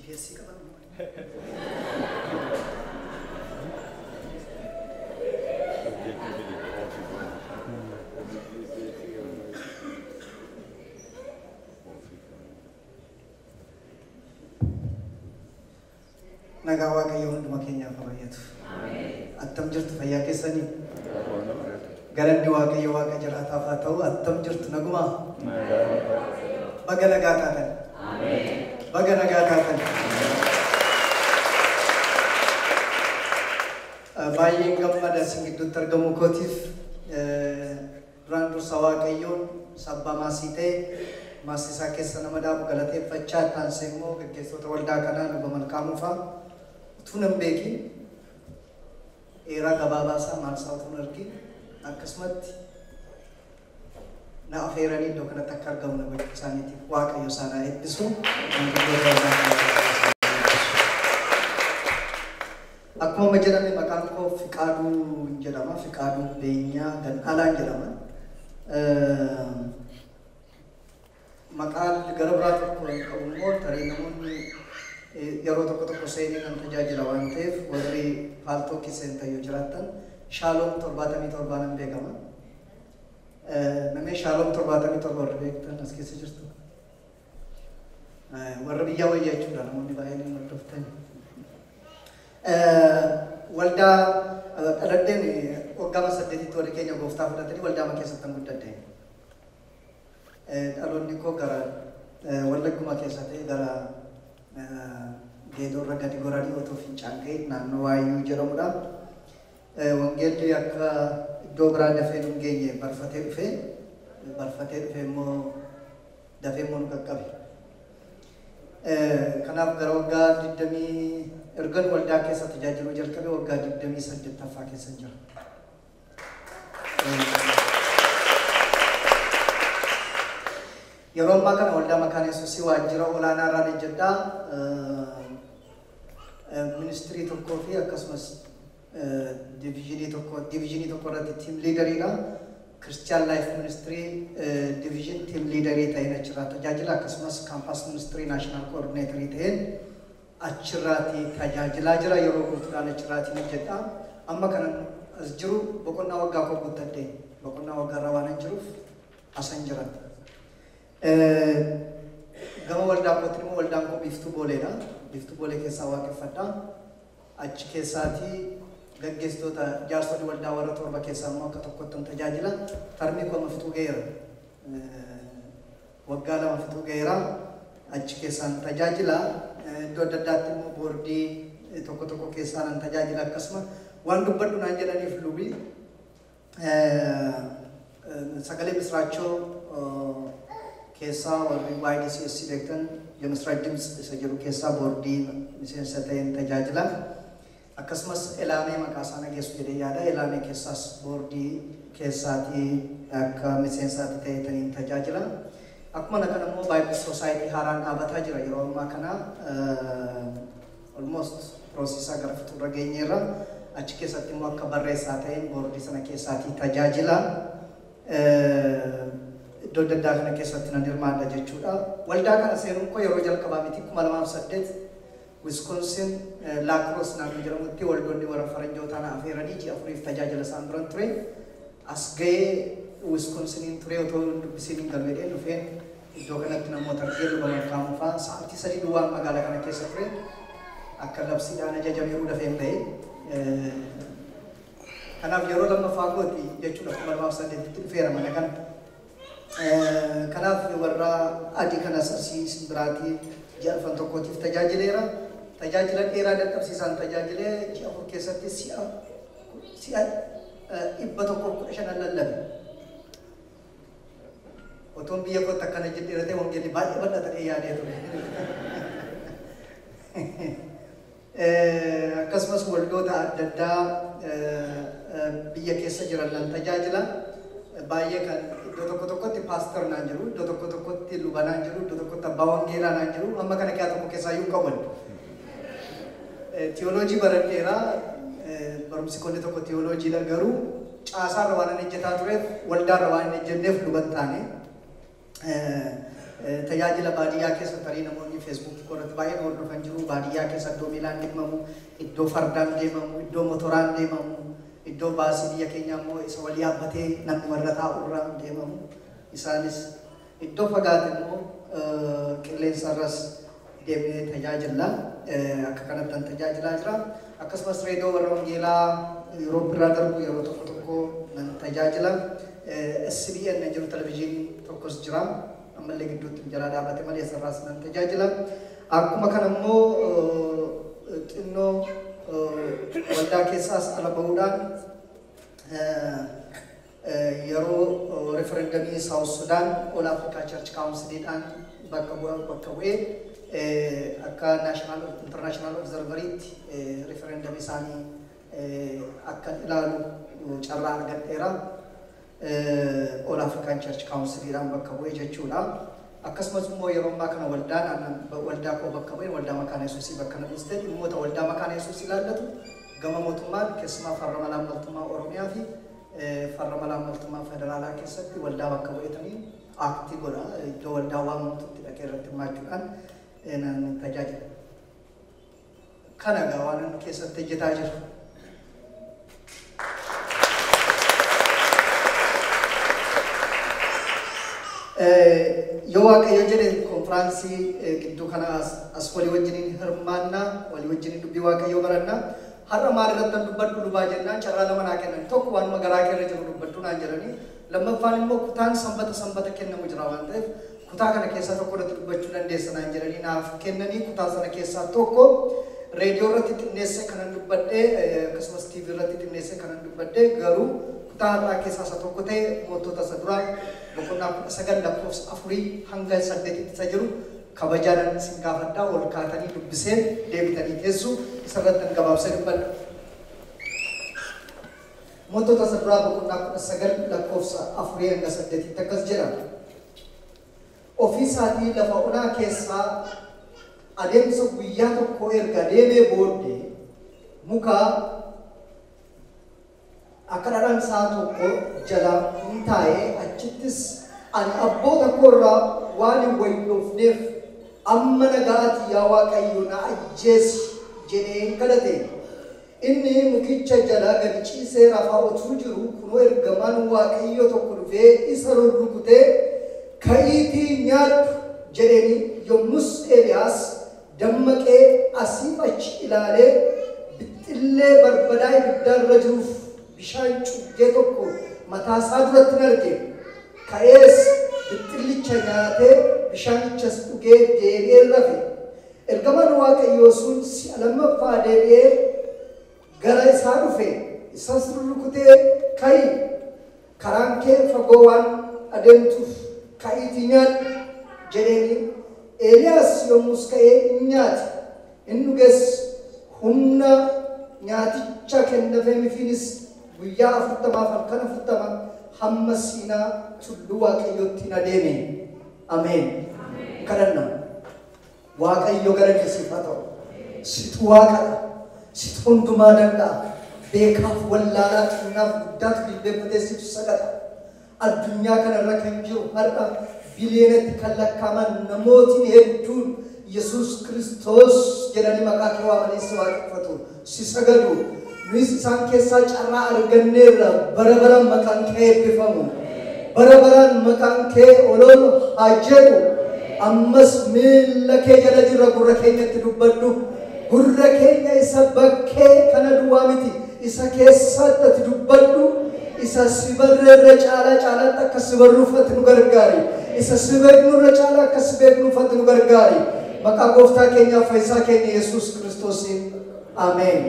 GPS kapan? Nagawa kayo hunduma Kenya kabayatu. Attam jirtu fayyaa keessanii. Galanni Waaqayyo Waaqa jiraataa haa ta'u attam jirtu naguma. Baga nagaa taatan. Baga nagaa taatan. Baay'een gammada isin gidduutti argamu kootiif duraan dursa Waaqayyoon sabbaa maasii ta'e maasisaa keessa nama dhaabu galateeffachaa taansee immoo gaggeessitoota waldaa kanaa luba malkaamuu fa'aa utuu nan beekin eeraa gabaabaasaa maalsaa utuu nan argin akkasumatti na afeeranii iddoo kanatti akka argamu na gochuu isaaniitiif Waaqayyo isaan haa eebbisu. Akkuma jedhame maqaan koo Fiqaaduu jedhama. Fiqaaduu Beenyaa Gan'aalaan jedhama. Maqaan gara biraa tokko hin qabu immoo tarii namoonni yeroo tokko seenii nan tajaajila waan ta'eef warri paaltoo keessan ta'uu jiraatan Shaaloom 77 nan beekama. Namni Shaaloom 77 warri beektan as keessa jirtu. Warra biyya wayyaa jechuudha namoonni baay'een hin hordoftan. Waldaa dhaladheen waggaa 8tti warri keenya gooftaa fudhatanii waldaa keessatti kan guddadhe. Dhaloonni koo gara Wallagguma keessa ta'e gara Geedorra gadi goraadii otoo fincaan ga'e naannoo Waayyuu jedhamudha. Wangeelli akka iddoo biraa dafee nu geenye barfatee dhufe immoo dafee immoo nu qaqqabe. Kanaaf gara waggaa 20 ergan waldaa keessa tajaajiluu jalqabe waggaa 28ffaa keessa jira. Yeroo ammaa kana waldaa Makaana Yesuusii waajjira olaanaa irraan hojjedhaa ministirii tokkoo fi akkasumas diviizhinii tokko irratti tiim liidariidha. Christian Life Ministry diviizhin tiim liidarii ta'een achirraa tajaajila akkasumas kaampaas ministirii naashinaal koordineetarii ta'een achirraati tajaajilaa jira. Yeroo guutuudhaan achirraatiin hojjedhaa. Amma kanan as jiru boqonnaa waggaa koo guuttadhe boqonnaa waggaa irra waan hin jiruuf asan jira. Gama waldaa kootti immoo waldaan koo Biiftuu Booleedha. Biiftuu Boolee keessaa waaqeffadha. Achi keessaatii gaggeessitoota jaarsonni waldaa warra torba keessaa immoo akka tokkotti tajaajila. Tarmii koo fixuu ga'eera. Waggaa 2 fixuu ga'eera. Achi keessaan tajaajila. Iddoo adda addaatti immoo boordii tokko keessaan tajaajila akkasuma waan dubbadhu naan jedhaniif lubii sagalee misraachoo keessaa warri YDCS beektan የምስራች ድምጽ ሰጀሩ ኬሳ ቦርዲ ሚሰንሰተን ተጃጅላ akkasumas elaamee maqaasaa nageessu jedhee yaada elaamee keessaas boordii keessaatii akka miseensaatti ta'etaniin tajaajila. Akkuma kana immoo Bible Society haaraan dhaabataa jira yeroo ammaa kana almost processa gara fuuldura geenyeerra achi keessatti immoo akka barreessaa ta'een boordii sana keessaatii tajaajila. Iddoo adda addaa kana keessatti nan hirmaadha jechuudha. Waldaa kana seenuun koo yeroo jalqabaa miti 2008 Wisconsin Lacrosse naannoo jedhamutti waldoonni warra faranjootaan afeeranii ji'a 4 tajaajila isaan biran ture. As ga'ee Wisconsiniin ture otoo dubbisiin galmeedheen dhufeen iddoo kanatti namoota argee luba malkaamuu fa'aa sa'aatii 3 duwwaan magaalaa kana keessa ture. Akka labsiidhaan ajajameeruu dafeen ba'e. Kanaaf yeroo lammaffaa kooti jechuudha 2008tti dhufeera mana kana. Kanaaf warra adii kanas asii biraatiif ji'a 1 tajaajileera. Tajaajila dheeraa dadhabsiisaan tajaajilee ji'a 4 keessatti si'a 115 lallabe. Otoon biyya kootti akkana jedheeratee wangeelli baay'ee bal'aa ta'ee yaadee ture. Akkasumas waldoota adda addaa biyya keessa jiran nan tajaajila. Baay'ee kan iddoo tokkotti paaster naan jiru, iddoo tokkotti luba naan jiru, iddoo tokkotti abbaa wangeelaa naan jiru, amma kana keessaa tokko keessaa iyyuu qaban. Teoloojii baradheeraa barumsi qonni tokko teoloojiidha garuu caasaarra waan inni hojjetaa tureef waldaarra waan inni hojjenneef luban taane tajaajila baadiyyaa keessa tarii namoonni feesbuukii irratti baay'een hordofan jiru. Baadiyyaa keessa iddoo miilaan deemamu, iddoo fardaan deemamu, iddoo motoraan deemamu, iddoo baasii biyya keenya immoo isa wal yaabbatee namni warra taa'u irraan deemamu. Isaanis iddoo fagaate immoo qilleensarras deemee tajaajila akka kanattan tajaajilaa jira. Akkasumas reediyoo warra wangeelaa yeroo biraa darbu yeroo tokko tokko nan tajaajila. SBN jiru televezyiinii tokkos jira. Ammallee gidduutti jala dhaabate malee sarraas nan tajaajila. Akkuma kana immoo xinnoo waldaa keessaas ala bahuudhaan yeroo referendamii South Sudan All Africa Church Council'dhaan bakka bu'ee akka international observeriitti referendamii isaanii akka ilaalu carraa argadheera. All African Church Council'dhaan bakka bu'ee jechuudha. Akkasumas immoo yeroo ammaa kana waldaa koo bakka bu'ee waldaa Makaana Yesuusii bakka na dhiste dhimmoota waldaa Makaana Yesuusii ilaallatu gama mootummaan keessumaa farra malaammaltummaa Oromiyaa fi farra malaammaltummaa federaalaa keessatti waldaa bakka bu'eetanii aaktii godha. Iddoo waldaa waamamtutti dhaqee irratti hirmaachuudhaan nan tajaajila. Kana egaa waan keessatti hojjetaa jiru. Yoo waaqayyo jedhe konfiraansii gidduu kana as walii wajjiniin hirmaannaa walii wajjiniin dubbii waaqayyoo barannaa har'a maal irratti dubbadhu lubaa jennaan carraa lama naa kennan tokko waanuma garaa keerra jiru dubbadhu naan jedhanii lammaffaan immoo kutaan sanbata kennamu jira waan ta'eef kutaa kana keessaa tokko irratti dubbachuu dandeessa naan jedhanii naaf kennanii kutaa sana keessaa tokko reediyoo irratti xinneesse kanan dubbadhee akkasumas TV irratti xinneesse kanan dubbadhee garuu kutaa har'aa keessaa isa tokko ta'e mootota isa duraa boqonnaa 9:4 hanga 8 isa jiru kabajaan isin gaafadhaa ol kaatanii dubbiseen deebitanii teessu isarratti gabaabsee dubbadha. Mootota isa duraa boqonnaa 9:4 hanga 8 akkas jedha. Ofii isaatii lafa onaa keessaa adeemsa guyyaa tokko erga deemee booddee muka akka dhadhaan isaa tokko jala hin taa'ee achittis ani abboota koorraa waan hin wayyoofneef amma nagaati yaa Waaqayyo na ajjeesi jedhee kadhate. Inni mukicha jala gadi ciisee rafaa otuu jiru kunoo ergamaan Waaqayyo tokko dhufee isa rurrukutee ka'iitii nyaadhu jedheeni yommus Eeliyaas dammaqee asii achi ilaalee bixxillee barbadaa ibiddaarra jiruuf bishaan cuggee tokko mataa isaa duratti arge. Ka'ees bixxillicha nyaatee bishaanichas dhugee deebi'ee rafe. Ergamaan Waaqayyoo sun si'a lammaffaa deebi'ee gara isaa dhufe. Isas rurrukutee ka'i karaan kee fagoo waan adeemtuuf ka'iitii nyaadhu jedheeni. Eeliyaas yommus ka'ee hin nyaate. Inni dhuges humna nyaaticha kennameefiinis guyyaa 40 halkan 40 hamma Siinaa tulluu Waaqayyootti adeeme. Ameen. Kadhanna. Waaqayyo galanni siif haa ta'u. Situ Waaqadha. Situ hundumaa danda'a. Beekaaf wallaalaa xinnaaf guddaatu bilbeeffatee situ sagada. Addunyaa kanarra kan jiru har'a biliyoonatti kan lakkaaman namootiin hedduun Yesuus Kiristoos jedhanii maqaa kee waamanii si waaqeffatu. Si sagadu. Nuyi isaan keessaa carraa arganneerra bara baraan maqaan kee eebbifamu. Bara baraan maqaan kee oloolu haa jedhu. Ammas miilla kee jala jirra gurra keenyatti dubbadhu. Gurra keenya isa bakkee kana duwwaa miti. Isa keessatti ati dubbadhu. Isa si barreerra caalaatti akka si barruufatti nu gargaari. Isa si beeknurra caalaa akka si beeknuufatti nu gargaari. Maqaa gooftaa keenyaaf fayyisaa keenya Yesuus Kiristoosiin. Ameen.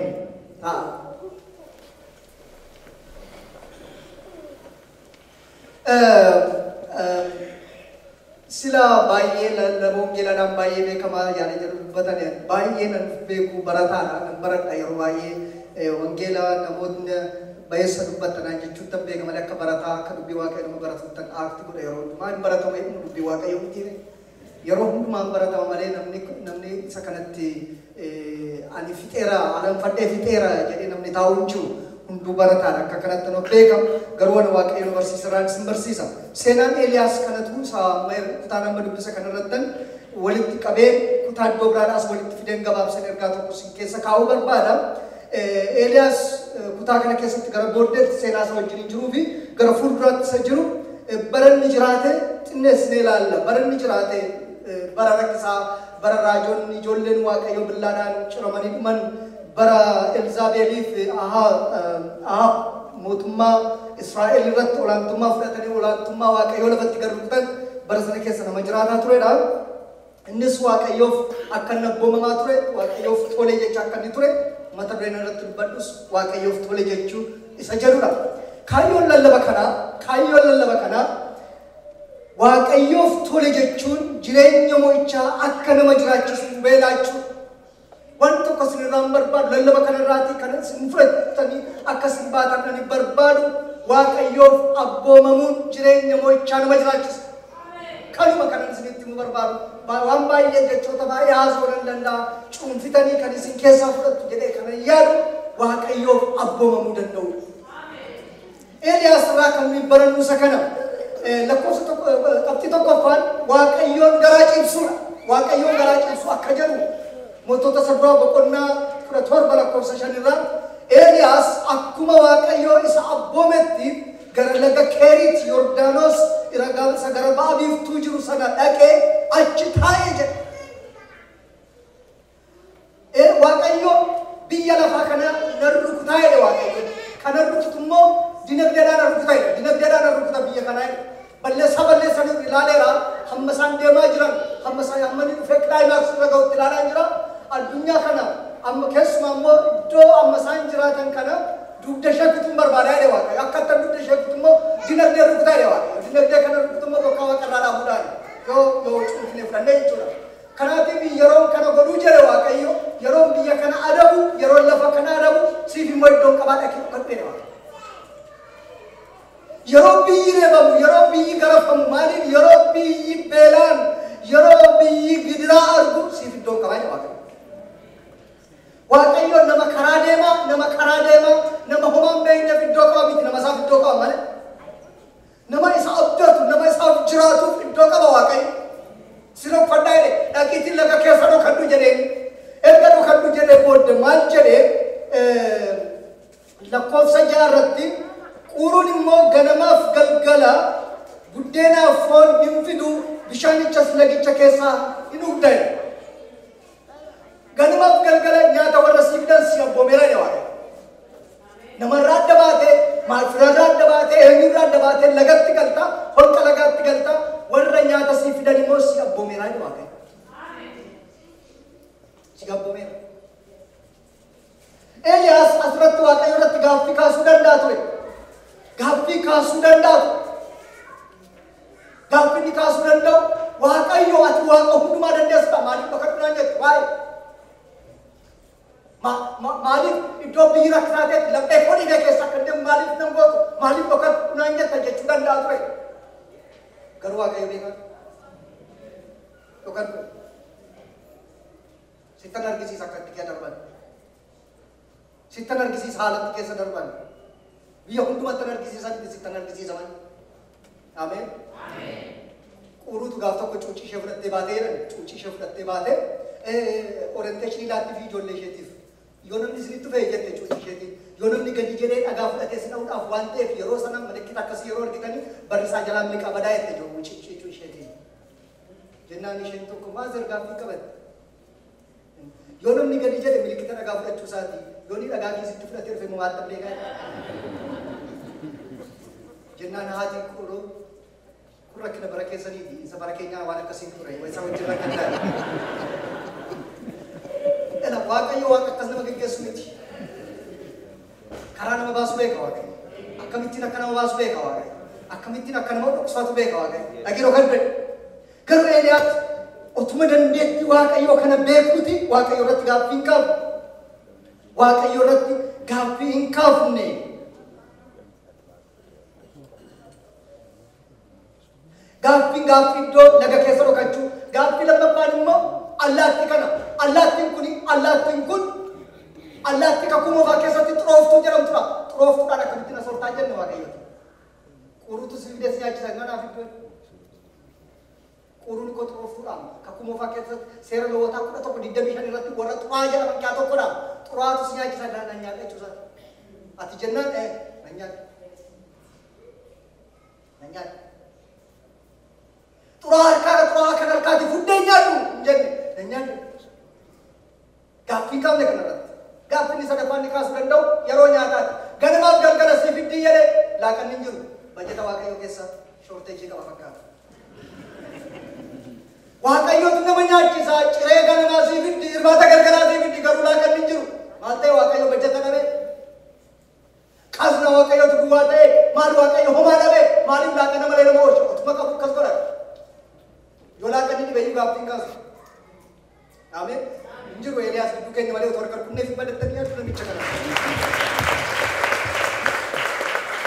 Sila baay'ee wangeelaadhaan baay'ee beekamaa yaada jedhu dubbatan baay'ee nan beeku barataadha nan baradha yeroo baay'ee wangeela namoonni baay'eessa dubbatanaan jechuun tan beeka malee akka barataa akka dubbii waaqayyo nama baratuuttan aakti godha yeroo hundumaa hin baratama jedhamu dubbii waaqayyo miti yeroo hundumaan baratama malee namni isa kanatti ani fixeera anan fadhee fixeera jedhee namni taa'u hin jiru hunduu barataan akka kanatti nu beekam garuu waan waaqayyo nu barsiisaraan isin barsiisa. Seenaan Eeliyaas kanatu kutaan amma dubbisa kanarrattan walitti qabee kutaa iddoo biraadhaas walitti fideen gabaabsan ergaa tokko isin keessa kaa'uu barbaada. Eeliyaas kutaa kana keessatti gara booddeetti seenaa isa wajjin jiruu fi gara fuulduraatti isa jiru baranni jiraate xinneessinee ilaalla. Baranni jiraate bara rakkisaa bara raajoonni ijoolleen waaqayyo billaadhaan ciramanii dhuman bara Elzaabeeliif Ahaab mootummaa Israa'el irratti olaantummaa fudhatanii olaantummaa waaqayyo lafatti garbuutan bara sana keessa nama jiraataa turedha. Innis waaqayyoof akka nabboomamaa ture waaqayyoof tole jecha akka inni ture mata dureen irratti dubbadhus waaqayyoof tole jechuu isa jedhudha. Kaayyoon lallaba kanaa waaqayyoof tole jechuun jireenya mo'ichaa akka nama jiraachisu beelaachuu waan tokko sinirraan barbaadu lallaba kanarraatii kan isin fudhatanii akka isin baatan barbaadu waaqayyoof abboomamuun jireenya mo'ichaa nama jiraachisa. Kanuma kanan isinitti mu barbaadu waan baay'ee jechoota baay'ee haasoo nan danda'a cuunfitanii kan isin keessaa fudhattu jedhee kana yaadu waaqayyoof abboomamuu danda'u. Eeliyaas irraa kan nuyi barannu isa kana lakkoofsa qabxii tokkoffaan waaqayyoon garaa ciibsuudha. Waaqayyoon garaa ciibsu akka jedhu mootota saduraa boqonnaa 17 lakkoofsa 5 irraa Eeliyaas akkuma waaqayyoo isa abboometti gara laga Keeriit Yordaanos iragaansa gara ba'a biiftuu jiru sana dhaqee achi taa'ee jedha. Waaqayyo biyya lafaa kana nan rukutaa jedhe waaqayyo. Kana rukutu immoo dinagdeedhaan rukutaa jedha. Dinagdeedhaan rukuta biyya kanaa jedha. Balleessanii ilaaleera hamma isaan deemaa jiran hamma inni dhufee kilaayimaaks irra ga'utti ilaalaa jira. Addunyaa kana amma keessumaa immoo iddoo amma isaan jiraatan kana dugda shakkituun barbaadaa jedhe waaqayyo. Akkaataan dugda shakkitu immoo dinagdee rukutaa jedhe waaqayyo. Dinagdee kana rukutu immoo bakka waaqarraa dhaabuudhaan yoo cuunfine fudhannee jechuudha. Kanaatiif yeroon kana godhuu jedhe waaqayyo yeroon biyya kana adabu yeroon lafa kana adabu siif immoo iddoon qabaa dhaqee kadhee jedhe waaqayyo. Yeroo biyyi reebamu yeroo biyyi garafamu maaliif yeroo biyyi beelaan yeroo biyyi gidiraa argu siif iddoon qabaa jedhe waaqayyo. Waaqayyo nama karaa deemaa nama homaan beekneef iddoo qaba miti nama isaaf iddoo qaba malee nama isa abdatu nama isaaf jiraatuuf iddoo qaba waaqayyo. Siroo fadhaa jedhe dhaqiitiin laga keessa dhokadhu jedheen erga dhokadhu jedhee booddee maal jedhee lakkoofsa 6 irratti quruun immoo ganamaaf galgala buddeenaaf foon hin fidu bishaanichas lagicha keessaa hin dhugda. Ganamaaf galgala nyaata warra siif fidan si abboomeera jedhe waaqayyo. Namarraa adda baatee maalfirarraa adda baatee eenyurraa adda baatee lagatti galta holqa lagaatti galta warra nyaata siif fidan immoo si abboomeera jedhe waaqayyo. Si abboomeera. Eeliyaas asirratti waaqayyo irratti gaaffii kaasuu danda'a ture. Gaaffii kaasuu danda'u waaqayyo ati waaqa hundumaa dandeessa maaliif bakka duraan jettu waa'ee maaliif iddoo biyyi rakkataateetti laphee hodhine keessa akka deemu maaliif nan gootu maaliif bakka duraan jetta jechuu danda'a ture. Garuu waaqayyo beekaa yookaan sittan argisiisa akka itti keessa darban sittan argisiisa haalatti keessa darban. Biyya hundumatti argisiisan sittan argisiisaman. Ameen. Quruutu gaaf tokko cuucii ishee fudhattee baatee jedhan cuucii ishee fudhattee baatee orienteeshinii laattii fi ijoollee isheetiif yoo namni isinitti fe'e jette cuucii isheetiif yoo namni gadi jedhee dhagaa fudhatee si dha'uudhaaf waan ta'eef yeroo sana mallattoo akkasii yeroo argitanii barrisaa jalaan ni qabadaa jette cuucii isheetiif. Jennaan isheen tokko maas ergaaffii qabatte. Yoo namni gadi jedhe mallattoo dhagaa fudhachuu isaati yoo ni dhagaa keessatti fudhatee dhufe maal ta'e beekaa. Jennaan haati quroo rakkina bara keessanii fi isa bara keenyaa waan akkasii ture isa wajjin rakkataa. Waaqayyo waan akkas nama geggeessu miti. Karaa nama baasu beeka waaqayyo. Akkamittiin akka nama baasu beeka waaqayyo. Akkamittiin akka nama dhoksatu beeka waaqayyo. Dhagiroo kan ta'e. Garuu Eeliyaas otuma dandeetti waaqayyo kana beekuuti waaqayyo irratti gaaffii hin qabu. Waaqayyo irratti gaaffii hin kaafne. Gaaffii iddoo laga keessa dhokachuu gaaffii lammaffaan immoo allaattii kana allaattiin kun allaattii kakuu moofaa keessatti xurooftuu jedhamtudha. xuroof fudhaan akkamitti na soortaa jenne waaqayyooti. Quruutu sibiilee si nyaachisan mana afiddoon. Quruun koo xuroof fudhaan kakkuma ofaa keessatti seera lewwotaa 11:25 irratti warra xuraa jedhaman keessaa tokkodha. Xuraatu si nyaachisan na nyaadha jechuusaati. Ati jennaan na nyaadha. Na nyaadha. Xuraa kan harkaati fuddee nyaadhu jenne na nyaadha. Gaaffii qabne kanarratti. Gaaffii sadaffaan kaasuu danda'u yeroo nyaataati. Ganamaaf galgala si fiddii jedhee laaqanni hin jiru. Bajeta waaqayyoo keessa shorteejii qaba fakkaata. Waaqayyootu nama nyaachisaa ciree ganamaa si fiddii irbaata galgalaa si fiddii garuu laaqanni hin jiru. Maal ta'e waaqayyo bajeta dhabee? Kasna waaqayyootu duwwaa ta'e maal waaqayyo homaa dhabee? Maaliif laaqana malee nama oolchu? Otuma qabu akkas godhata. Yoo laaqanni dhibeeyyuu gaaffiin kaasu. Ameen. Injiru Elias gidduu keenya malee otoo harka kunnee fi badattanii yaadu namicha kana.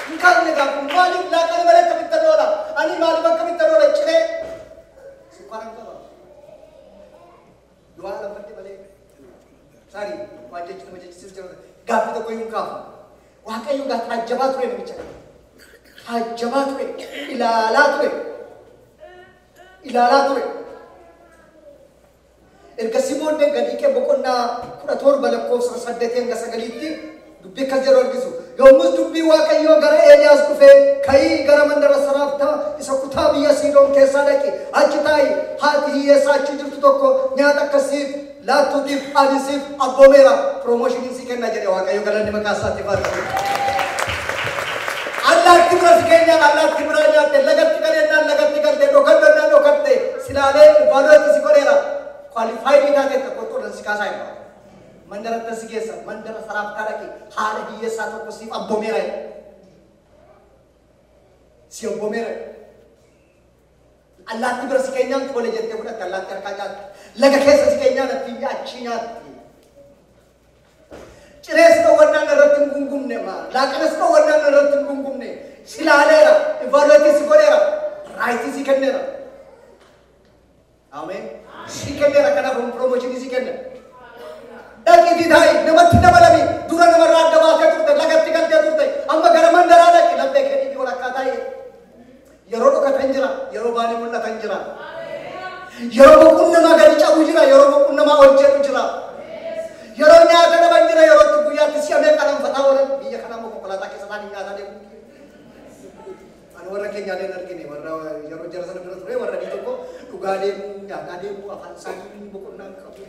Hin kaasne gaafu maaliif laaqana malee akkamitti loola? Ani maaliif akkamitti loola ciree? Sukkaaraan qaba. Yoo haala badde malee. Saarii waan jechuun nama jechisiis jira. Gaaffii tokko iyyuu hin kaafu. Waaqayyo gaafa taajjabaa ture namicha kana. Taajjabaa ture. Ilaalaa ture. Ilaalaa ture. Ergasii booddee gadi kee boqonnaa 17 lakkoofsa 8 hanga 9tti dubbii akkas jedhu argisu. Yommus dubbii waaqayyoo gara Eeliyaas dhufee ka'ii gara mandara Saraaftaa isa kutaa biyya Siidoon keessaa dhaqi. Achi taa'i haati hiyyeessaa achi jirtu tokko nyaata akkasiif laattuutiif adisiif abboomeera. Piroomooshinii si kenna jedhe waaqayyo galanni maqaa isaatiif haa ta'u. Allaatti bira si keenyaan allaatti bira nyaatte lagatti galeennaan lagatti galte dhokannaan dhokatte silaalee baadootti si godheera. Qualified taate tokko tolan si kaasaa jira. Mandara tasi keessa mandara Saraaftaa dhaqi haala hiyyeessaa tokko siif abboomeera. Si abboomeera. Allaatti bira si keenyaan tole jettee fudhatte allaatti harkaa nyaatti. Laga keessa si keenyaan atti achi nyaatti. Cirees dhowwannaan irratti hin gungumne laaqanas dhowwannaan irratti hin gungumne silaaleera ivalueetii si godheera raayitii si kenneera. Ameen. Si kenneera kanaaf promooshinii si kenna. Dhaqiitii taa'i namatti dabalami dura namarraa adda baatee turte lagatti galtee turte amma gara mandaraa dhaqi laphee keetii walakkaa taa'e. Yeroo dhokatan jira yeroo baanii mul'atan jira. Yeroo boquun namaa gadi cabu jira yeroo boquun namaa ol jedhu jira. Yeroo nyaata dhaban jira yeroo itti guyyaatti si'amee qalamfataa oolan biyya kanaa immoo konkolaataa keessa taa'anii nyaataa deemu. Ani warra keenyaalee hin argine warra yeroo jara sana bira ture warra tokko dhugaa deemu nyaataa deemu afaan isaanii boqonnaa qabu.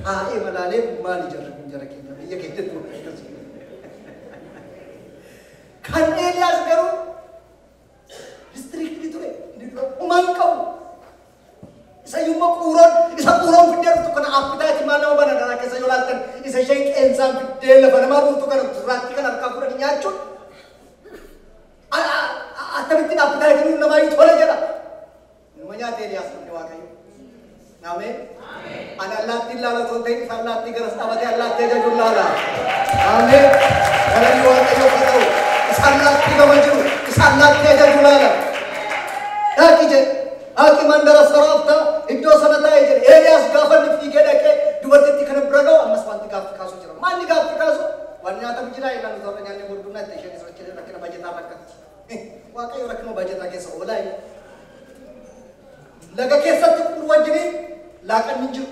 Taa'ee malaalee maali jara keenya biyya keenyatti kan Eeliyaas garuu distriiktii ture humaan qabu. Isa yumma quuroon fiddee dhuftu kana appitaatii maal nama banadana keessa yoo laaltan isa isheen qeensaan fiddee lafa namaa buutu kana duraatti kan harkaa fudhanii nyaachuun akkamittiin appitaatiin namaayyuu tole jedha. Nama nyaata Eeliyaas namni waaqayyo. Ameen. Ani allaattiin laala osoo ta'in isa allaattii garas dhabatee allaattii ajajuun laala. Ameen. Galanni waaqayyo haa ta'u. Isa allaattii gama jiru isa allaattii ajajuun laala. Dhaaqi jedhe. Haaki mandara Saraaftaa iddoo sana taa'ee jedhe. Eeliyaas gaafa inni fiigee dhaqee dubartittii kana bira ga'u ammas wanti gaaffii kaasu jira. Maalli gaaffii kaasu? Waan nyaatamu jira ilaalu torba nyaannee booddee itti isheen isa rakkina rakkina bajetaa rakkatti. Waaqayyo rakkina bajetaa keessa oolaa inni. Laga keessatti wajjiniin laaqanni jiru.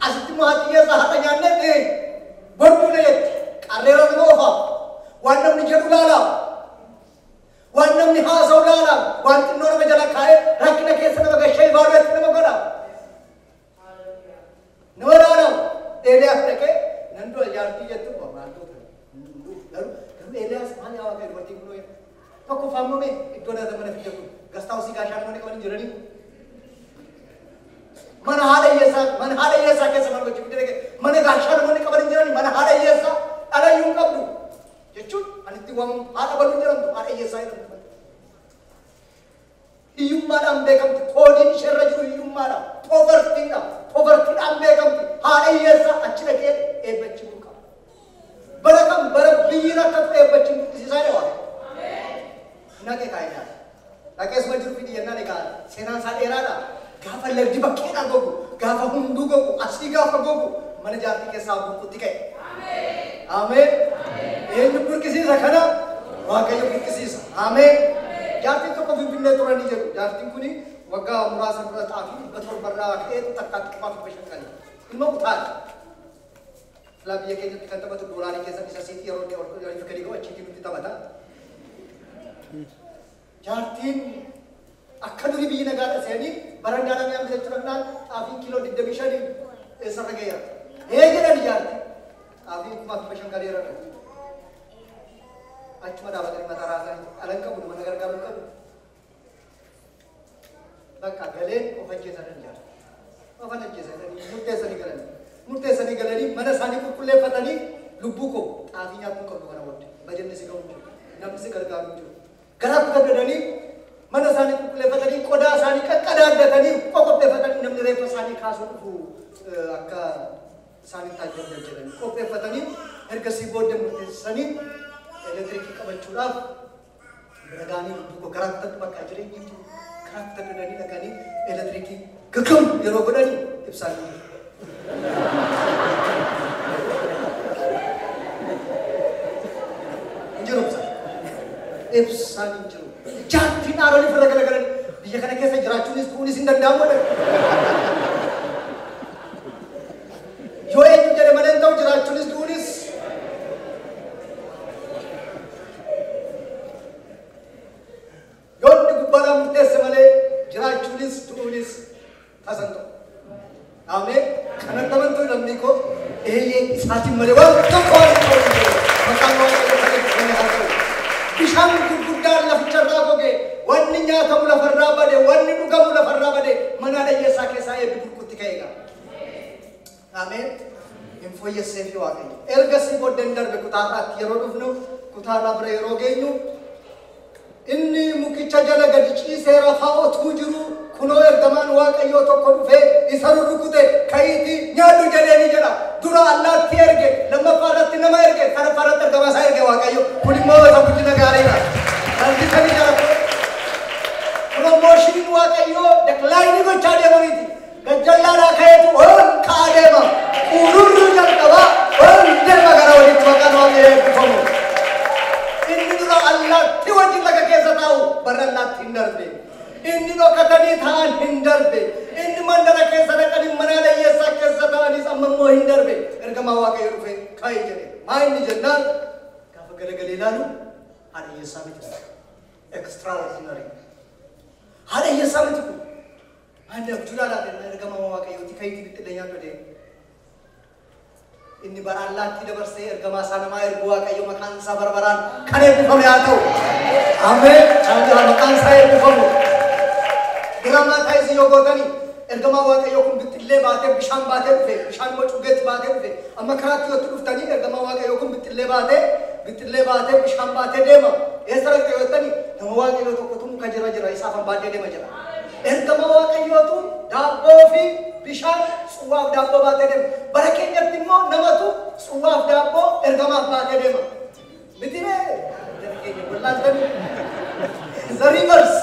Asitti immoo haati hiyyeessaa haadha nyaannee borduu na jetti. Qarreera nama oofaa. Waan namni jedhu laalaa. Waan namni haasa'u laalaa. Waan xinnoo nama jala kaa'ee rakkina keessa nama gashee ibaaduutti nama godha. Nama laalaa. Eeliyaas dhaqee nan dura jaartii jettu maaltoota. Garuu Eeliyaas maal yaa waaqayyo dubartii kun ooyee. Tokko faamame iddoo dhala mana fidee kun gastaa hosii gaashaan mana qaban jiranii. Mana haadha hiyyeessaa keessa mana gochuu fidee mana gaashaan mana qaban jiranii mana haadha hiyyeessaa dhalayyuu hin qabdu. Jechuun anitti waan haadha baluu jedhamtu haadha hiyyeessaa jedhamtu. Hiyyummaadhaan beekamti. Koodiin isheerra jiru hiyyummaadha. Povertiidhaan beekamti. Haadha hiyyeessaa achi dhaqee eebbachiifuu qaba. Bara kam bara biyyiin akka ta'e eebbachiifuu isaa dha waan. Naqee kaayinaa. Dhaqees ma jiru fidii jennaan egaa seenaan isaa dheeraadha. Gaafa lagdi bakkeedhaa gogu, gaafa hunduu gogu, asii gaafa gogu mana jaartii keessaa buukutti ka'e. Ameen. Eenyu burqisiisa kana Waaqayyo burqisiisa. Ameen. Jaartiin tokko Finfinnee turanii jedhu. Jaartiin kuni waggaa muraasa dura xaafii torbarraa ka'ee takkaatti qifaaf bashannani. Ilma utaadha. Filaa biyya keenyatti kan taphatu Boolaanii keessatti isa siitii yeroo inni gadi ga'u achiitii nutti taphata. Jaartiin akka durii biyyi nagaadha seenii barandaa namni amma jechuudhaan xaafii kiiloo 25 sarara ga'eera. Jedhan jaartii. Xaafii qifaaf bashannaniira. Achuma dhaabatanii mataa raasanii alan qabu mana gargaaruu qabu. Bakka galeen of ajjeesanii jaartii. Of ajjeesanii murteessanii galanii mana isaanii qulqulleeffatanii lubbuu koo xaafii nyaatuu qabu kana booddee bajanni si ga'u jiru namni si gargaaru jiru. Garaa guddatanii mana isaanii qulqulleeffatanii qodaa isaanii qaqqadaaddatanii qopheeffatanii namni reeffa isaanii kaasuu dhufu akka isaanii taajjabuu jedhanii qopheeffatanii ergasii booddee murteessanii elektirikii qabachuudhaaf dhagaanii lubbuu garaa guddatti bakka jireenyi jiru garaa guddatti dhagaanii elektirikii gaggam yeroo godhanii ibsaan jiru. Jiru ibsaan jiru. Jaartiin haaronni firra galagalan biyya kana keessa jiraachuunis kunis hin danda'amu. Yoo eenyu jedhe malee ta'u jiraachuunis kunis yoonni gubbaadhaan murteesse malee jiraachuunis du'uunis tasan ta'u. Ameen. Kanatti amantuu namni koo isaatiin malee waan tokko waan ta'u maqaan Waaqayyoo kan haa ta'u. Bishaan gurguddaan laficharraa goge wanni nyaatamu lafarraa bade wanni dhugamu lafarraa bade mana dhayyeessaa keessaa eebbi gurgutti ka'eega. Ameen. Hin fooyyesseefi Waaqayyo. Ergasii booddeen darbe kutaadhaatti yeroo dhufnu kutaadhaa bira yeroo geenyu inni mukicha jala gadi ciisee rafaa otuu jiru kunoo ergamaan Waaqayyoo tokko dhufee isa rurrukute ka'iitii nyaadhu jedheeni jedha. Dura allaatti erge lammaffaa irratti nama erge sadaffaa irratti ergamaa isaa erge Waaqayyo. Kun immoo isa guddina gaariidha. Kallisanii jala promoshiniin Waaqayyoo deklaayinii gochaa deema miti. Gajjallaadhaa ka'eetu ol ka'aa deema. Ururru jalqabaa ol deema gara walitti maqaan Waaqayyoo eebbifamu. Inni dura allaatti wajjin laga keessa taa'u bara allaatti hin darbe. Inni dhokatanii ta'an hin darbe. Inni mandara keessa dhaqanii mana dhayyeessaa keessa ta'anis amma immoo hin darbe. Ergamaa Waaqayyoo dhufee ka'ee jedhe. Maa inni jennaan gaafa garagalee ilaalu haadha hiyyeessaa miti. Extraordinary. Haadha hiyyeessaa miti kun. Anda abjuudhaadhaa deemaa ergamaa Waaqayyooti ka'iitii bixxillee nyaadhu deema. Inni bara allaatti dabarsee ergamaa isaa namaa ergu Waaqayyo maqaan isaa barbaraan kan eebbifame haa ta'u. Ameen. Maqaan isaa eebbifamu. Giramaa taa'isii yoo gootanii ergamaa Waaqayyoo kun bixxillee baatee bishaan baatee dhufe bishaan immoo cugeetti baatee dhufe amma karaatti yoo dhuftanii ergamaa Waaqayyoo kun bixxillee baatee bishaan baatee deema. Eessa dhaqxe yoo jettanii nama Waaqayyoo tokkotu muka jira isaaf baatee deema jira. Ergamaa Waaqayyootu daabboo fi bishaan suwaaf daabboo baatee deema. Bara keenyatti immoo namatu suwaaf daabboo ergamaaf baatee deema. Miti mee keenya wallaatanii the rivers.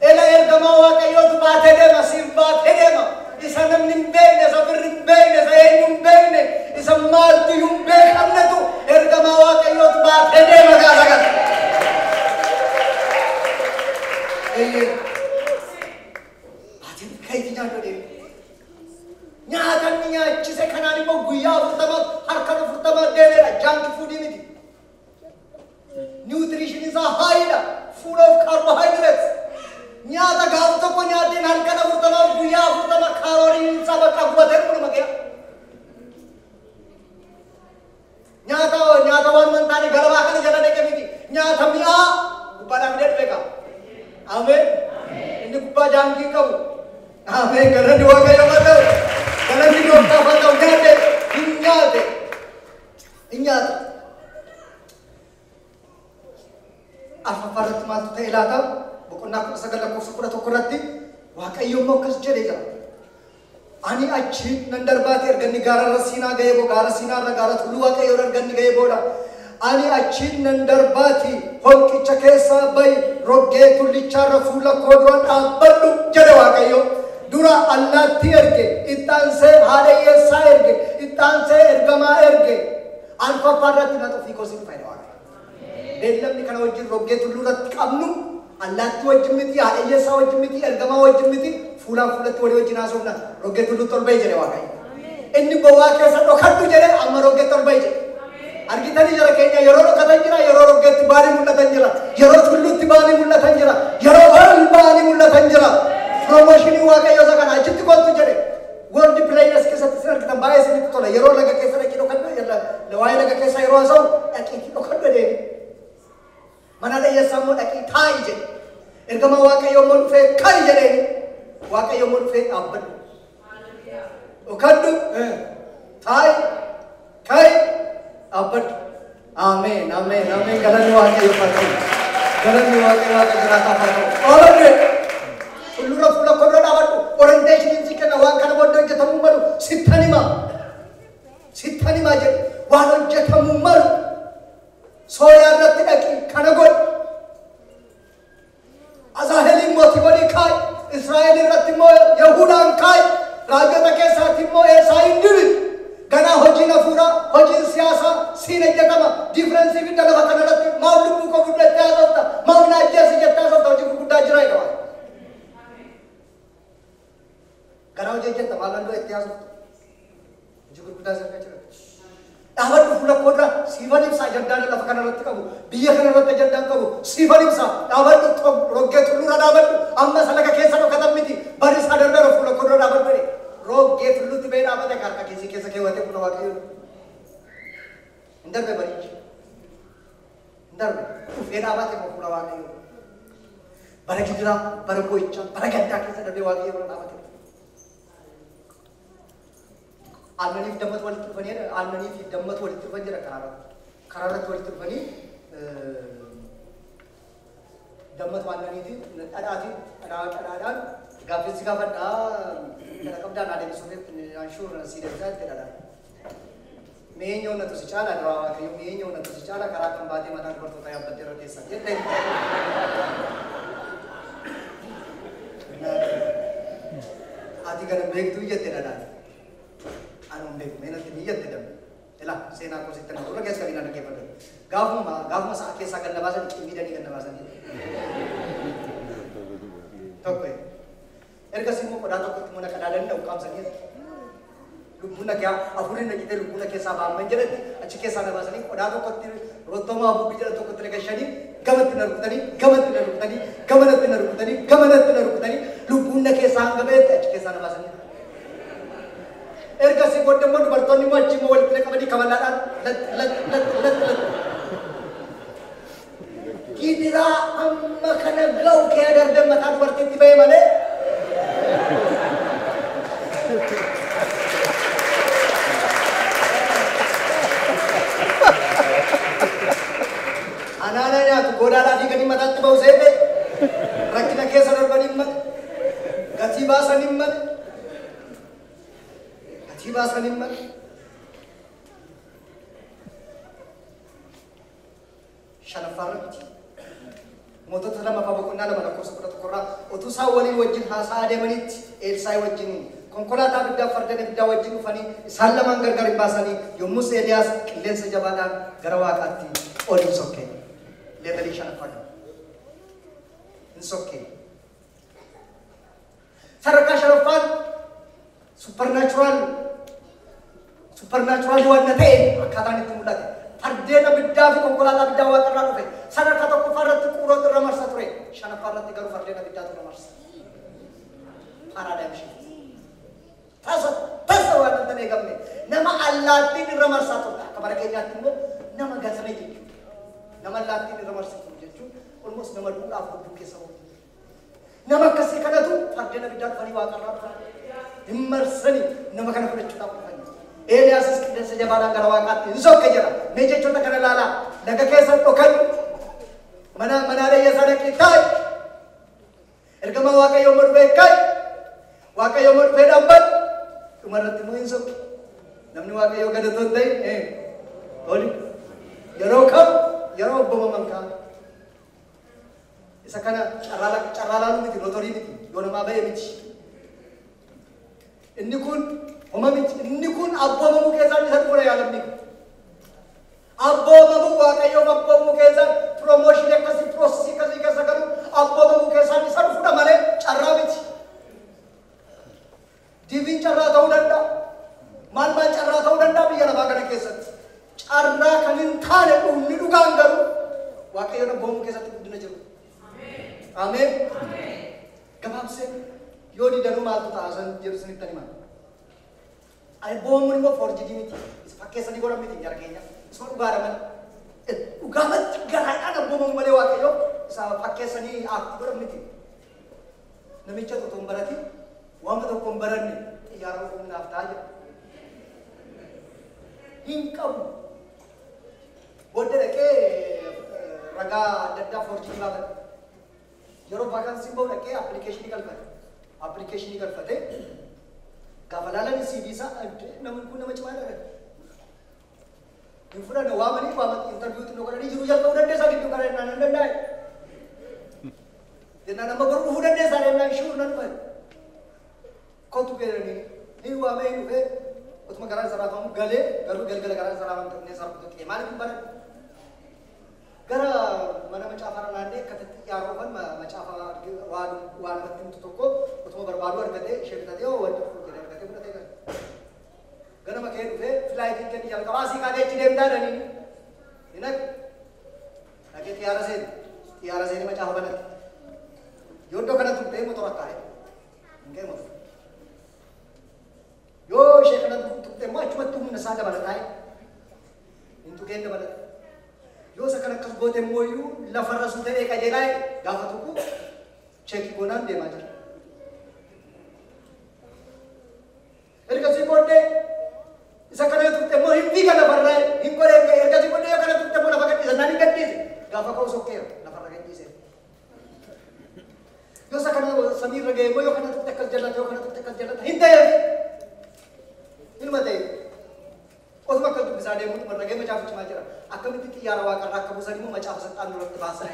Ela ergamaa Waaqayyootu baatee deema siif baatee deema. Isa namni hin beekne isa birri hin beekne isa eenyu hin beekne isa maaltu hin beekamnetu ergamaa Waaqayyootu baatee deema gaafa kana. Baatiin ka'iitii nyaadhu deema. Nyaata inni nyaachise kanaan immoo guyyaa 40 harka 40 deemeera jaanki fuudhii miti. Nutrition isaa haayidha. Full of carbohydrates. Nyaata gaafa tokko nyaateen halkan 40 guyyaa 40 kaalooriin isaa bakka gubatee dhuma kee. Nyaata waan mantaanii galabaa kana jala deeqe miti. Nyaata mi'aa gubbaadhaan fidee dhufe qaba. Ameen. Inni gubbaa jaankii qabu. Ameen. Galanni Waaqayyoo haa ta'u. Galanni Gooftaaf haa ta'u. Nyaate. Afaffaarratti maaltu ta'e laata? Boqonnaa 19:11 Waaqayyo immoo akkas jedhee jira. Ani achi nan darbaatee erganni gaararra Siinaa ga'ee booda gaara Siinaarra gaara tulluu Waaqayyoo erganni ga'ee booda ani achi nan darbaati holqicha keessaa ba'i roggee tullicharra fuula koo dura dhaabbadhu jedhe Waaqayyo. Dura allaatti erge, ittaansee haadha hiyyeessaa erge, ittaansee ergamaa erge. Alfa parratti na tofi kosin fayda waaqa. Beellamni kana wajjin roggee tulluurratti qabnu allaatti wajjin miti haadhiyyeessaa wajjin miti ergamaa wajjin miti fuulaan fuulatti walii wajjin haasofna roggee tulluu tolbee jedhe waaqayyo. Inni bowwaa keessa dhokadhu jedhe amma roggee tolbee jedhe. Argitanii jara keenya yeroo dhokatan jira yeroo roggeetti baanii mul'atan jira yeroo tulluutti baanii mul'atan jira yeroo baanii mul'atan jira. Promotionii waaqayyo isa kana achitti kootu jedhe. World players keessatti sin argitan baay'ee isinitti tola yeroo laga keessa dhaqii dhokadhu waa'ee laga keessa yeroo haasa'u dhaqiitii dhokadhu deemi. Mana dhiyyeessaa immoo dhaqii taa'i jedhe. Ergama waaqayyo immoo dhufee kaa'i jedheeni waaqayyo immoo dhufee dhaabbadhu. Dhokadhu taa'i kaa'i dhaabbadhu. Ameen ameen ameen galanni waaqayyo haa ta'u. Galanni waaqayyo waaqa jiraataa haa ta'u. Oolonni fuuldura fuula kodoo dhaabadhu. Orienteeshiniin si kenna waan kana booddee hojjetamuu malu sittan himaa jedhe waan hojjetamuu malu Sooriyaa irratti dhaqi kana godhi. Azaaheliin mootii godhii kaa'i. Israa'el irratti immoo Yahuudaan kaa'i. Raajota keessaatti immoo Elsaa'iin dibi. Ganaa hojiin hafuuraa, hojiin siyaasaa siin hojjetama. Diifirensii fidda lafa kanarratti maaf lubbuu koo guddaa itti haasofta. Maaf na ajjeesi jettee haasofta hojii gurguddaa jira jedha waan. Ganaa hojii hojjetta maal handoo itti haasofta. Hojii gurguddaa sirka jira. Dhaabadhu fuula koodha siifan ibsaa ajandaa lafa kanarratti qabu. Biyya kanarratti ajandaan qabu. Siifan ibsaa dhaabadhu roggee tulluura dhaabadhu. Amma salaga keessa dhokatan miti. Bari isaa darbee fuula koodha dhaabadhu. Roggee tulluutti ba'ee dhaabate harka keessi keessa keewwatee fuula waaqayyo. Hin darbe barichi. Hin darbe dhufee dhaabate fuula waaqayyo. Bara gidiraa, bara boo'ichaa, bara gaddaa keessa darbee waaqayyo bira dhaabate. Annaniif dammatu walitti dhufanii annaniif dammatu walitti dhufan jira karaarratti walitti dhufanii dammatu annaniiti dhadhaadhaan gaaffiinsi gaafadhaa kana qabdaan adeemsisuufitti anshuur siideessaa itti dhadhaan. Mi'eenya onnatu si caala duraa waaqayyo mi'eenya onnatu si caala karaa kan baatee mataa dubartoota yaabbattee irra teessan jettee. Ati kana beektuu jette dhadhaan. Anu beeku meenatti niyyatti dabbe. Ela seenaa koo sitti nama keessa kabinaa dhaggeeffate. Gaafuma sa'a keessaa ganda baasan miidhanii ganda baasan. Tokko ergasii immoo qodaa tokkotti immoo naqadaa danda'u qaamsanii lubbuun nagaa afurii naqitee lubbuun keessaa baaman jedhatti achi keessaa na baasanii qodaa tokkotti rottoomaa abuubbii jedhan tokkotti naqashanii gamatti na rukutanii gamanatti na rukutanii lubbuun na keessaa hanga ba'etti achi keessaa na baasanii. Ergasii booddee immoo dubartoonni immoo achi immoo walitti qabanii kabalaadhaan gidiraa amma kana ga'u kee agardan mataa dubartiitti ba'e malee. Anaana nyaatu godaadhaa fi gadi mataatti ba'u seete rakkina keessa darbanii mate gatii baasanii mate. Baasanin mal shanafarratti mootota lama boqonnaa lama lakkoofsa 11 utuu isaan waliin wajjin haasaa adeemanitti Elsaa'i wajjin konkolaataa biddaa fardeen biddaa wajjin dhufanii isaan lamaan gargar baasanii yommus Eeliyaas qilleensa jabaadhaan gara waaqaatti ol hin sokkee levelii shanaffadha hin sokkee sadarkaa shanaffaan supernatural waan ta'e akkaataan itti mul'ate. Fardeen biddaa fi konkolaataa biddaa waaqarraa dhufe. Sadarkaa tokkoffaa irratti quuroota irra marsa ture. Shanaffaa irratti garuu fardeen biddaatu irra marsa. Paraadaayim shift. Tasa waan hin eegamne. Nama allaattiin irra marsaa ture. Akka bara keenyaatti immoo nama gasame jechuudha. Nama allaattiin irra marsaa ture jechuun olmoos nama duudhaaf lubbuu keessa oolu. Nama akkasii kanatu fardeen biddaa dhufanii waaqarraa dhufan. Hin marsanii nama kana fudhachuudhaaf dhufan. Eeliyaas qilleensa jabaadhaan gara waaqaatti hin sokke jira. Mee jechoota kana ilaalaa laga keessa dhokan manaa dhiyyeessaa dhaqii taa'i. Ergama waaqayyo immoo dhufee kaa'i. Waaqayyo immoo dhufee dhaabbatu. Dhumarratti immoo hin sokke. Namni waaqayyo gadatoo hin ta'in oli yeroo kam yeroo obbomaman kaa'u. Isa kana carraa laaluu miti lotorii miti yoo namaa ba'e miti. Inni kun abboomamu keessaa isa dhufuudha yaalamni. abboomamu waaqayyoon abboomu keessan promotion akkasii process akkasii keessa galu abboomamu keessan isa dhufuudha malee carraa miti. Dibiin carraa ta'uu danda'a. Maal carraa ta'uu danda'a biyya lafaa kana keessatti. Carraa kan hin taane dhumni dhugaan garuu waaqayyoon abboomu keessatti guddina jiru. Ameen. Gabaabsee yoo didanuu maaltu ta'a san jedhu sinitti himaa. Abboomuun immoo forjidii miti. Fakkeessanii godhan miti jara keenya. Isuma dhugaadha malee. Dhugaamatti garaadhaan abboomamu malee waaqayyoo isa fakkeessanii aakti godhan miti. Namicha tokko hin baratin wanta tokko hin baranne xiyyaara humnaaf ta'a jedha. Hin qabu. Booddee dhaqee ragaa adda addaa forjidii baafate. Yeroo vaakansii bahu dhaqee appilikeeshinii galfate. Appilikeeshinii galfate. Gaafa laalan CV isaa namni kun nama cimaadha. Hin fudhanne waamanii interviiwuutti nu godhanii jiru jalqabuu dandeessaa gidduu kana jennaan hin danda'e. Jennaan amma garuu dhufuu dandeessaa jennaan shuur nan dhufe. Kottu beelanii hin waamee hin dhufee utuma garaan isaa raafamu galee garuu galgala garaan isaa raafamu ta'ee isaa rukutu maaliif hin baran? Gara mana macaafaa naannee akkatti xiyyaarofan macaafaa waan namatti himtu tokko utuma barbaadu argatee ishee bitatee wanta fuudhee argatee fudhatee gala. Ganama kee dhufee filaayitiin kenni jalqabaa asii kaatee itti deemtaa danii. Hinak dhaqee xiyyaara seeni macaafa banatti. Yoo iddoo kana tuqxee motora kaa'e hin ga'e motora. Yoo ishee kana tuqxee immoo achumatti humna isaa dabalataa hin tuqeen dabalata. Yoo isa kana akkas goote immoo iyyuu lafarra su ta'ee qajeelaa gaafa tuqu cheekii goonaan deemaa jira. Ergasii booddee isa kana tuqxe immoo hin fiiga lafarraa hin godhee ergasii booddee yoo kana tuqxe immoo lafa gadhiisa naan hin gadhiise gaafa ka'u sokkeera lafarra gadhiise. Yoo isa kana samiirra ga'e immoo yoo kana tuqxe akkas jallata yoo kana tuqxe akkas jallata hin ta'eef ilma ta'e. Osuma akkas dubbisaa deemuun marra ga'e macaafichi maal jira akkamitti xiyyaara waaqarraa akka buusan immoo macaafa saxxaan duratti baasan.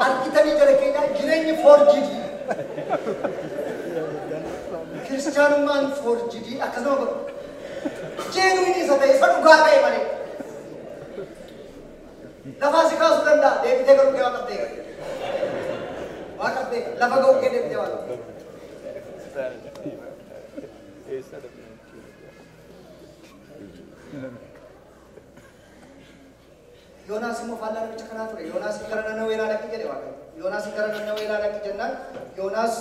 Arkitanii jala keenya jireenyi forjidii. Kiristaanummaan forjidii akkasuma godhu. Jeenuun isa ta'e isa dhugaa ta'e malee. Lafaa si kaasuu danda'a deebitee garuu kee waaqattee gala. Waaqattee lafa ga'uu kee deebitee waaqattee. Yoonaas immoo faallaa namicha kanaa ture. Yoonaas gara Nanawwee dhaqi jedhe waaqayyo. Yoonaas gara Nanawwee dhaqi jennaan Yoonaas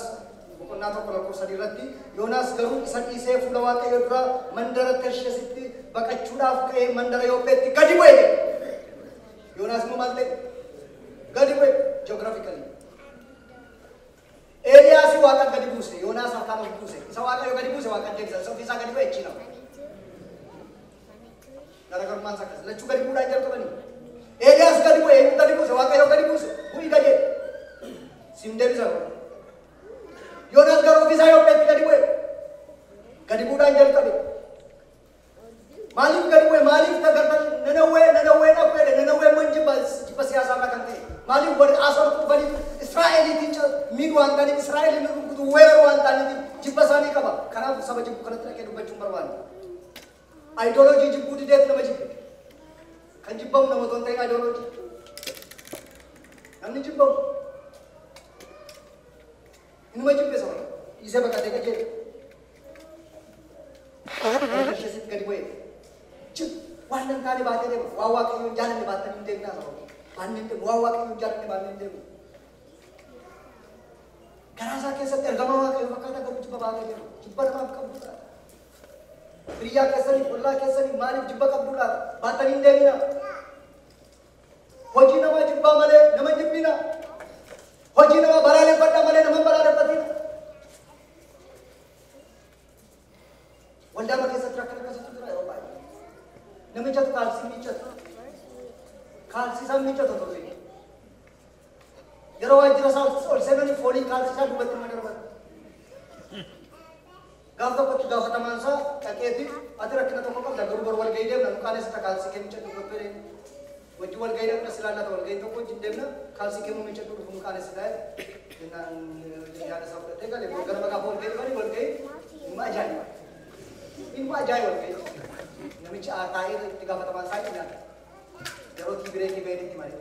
boqonnaa tokko lakkoofsa sadii irratti Yoonaas garuu isa dhiisee fuula waaqayyo dura mandara Tarshiisitti baqachuudhaaf ka'ee mandara Yoopheetti gadi bu'e. Yoonaas immoo maal ta'e? Gadi bu'e ji'oogiraafikali. Eeliyaas waaqa gadi buuse. Yoonaas harkaan of buuse. Isa waaqayyo gadi buuse waaqa deebisa. Isa ofiisaa gadi bu'e jechuudha. Garaagarummaan isaa akkas lachuu gadi bu'uudhaan jalqabanii. Eeliyaas gadi bu'e gadi buuse waaqayyo gadi buuse. Bu'ii gadi siin deebisa. Yoonaas garuu ofiisaa Yoopheetti gadi bu'e. Gadi bu'uudhaan jalqabe. Maaliif gadi bu'e? Maaliif tagartan Nanawwee dhaqu jedhe Nanawwee immoo jibba siyaasaa irraa kan ta'e. Maaliif warri Asoor dhufanii Israa'eliitiin miidhu waan ta'aniif Israa'eliin rukutu weeraruu waan ta'aniif jibba isaanii qaba. Kanaaf saba jibbu kanatti dhaqee dubbachuun barbaadu. Ayidooloojii jibbuu dideetti nama jibbe. Kan jibbamu nama otoo hin ta'in ayidooloojii. Namni jibbamu. Inuma jibbe saba. Isee baqatee qajeele. Tarshiisitti gadi bu'e. Waan nan taane baatee deema. Waan waaqayyoon jaalanne baatanii hin deemnaa saba. Waan waaqayyoon jaalanne baatanii hin deemu. Garaa isaa keessatti ergama waaqayyoo fakkaata garuu jibba baatee deema. Jibba namaaf qabdu taata. Biyyaa keessanii, ollaa keessanii maaliif jibba qabdu laata? Baatanii hin deemina. Hojii namaa jibbaa malee nama jibbina. Hojii namaa balaaleffadhaa malee nama balaaleffatina. Waldaa keessatti rakkina akkasitti jira yeroo baay'ee. Namichatu kaalsii miiccatu. Kaalsii isaa miiccatu turre. Yeroo waajjira isaa ol seenanii foolii kaalsii isaa dubbatti nama darbata. Gaaf tokkotti gaafatamaan isaa dhaqeetti ati rakkina tokko qabda garuu bor wal ga'ii deemna nu qaanessi kaalsii kee miiccatu dubbatti wajji wal ga'ii dhaqna silaallaa ta'u wal ga'ii tokko wajjin deemna kaalsii kennuu micha dhufu kun qaanes ta'e jennaan yaada isaa fudhatee galee gara maqaa wal ga'ii dhufanii wal ga'ii dhimma ajaa'iba wal ga'ii namicha taa'ee itti gaafatamaan isaa nyaata yeroo tiibireekii ba'een itti malee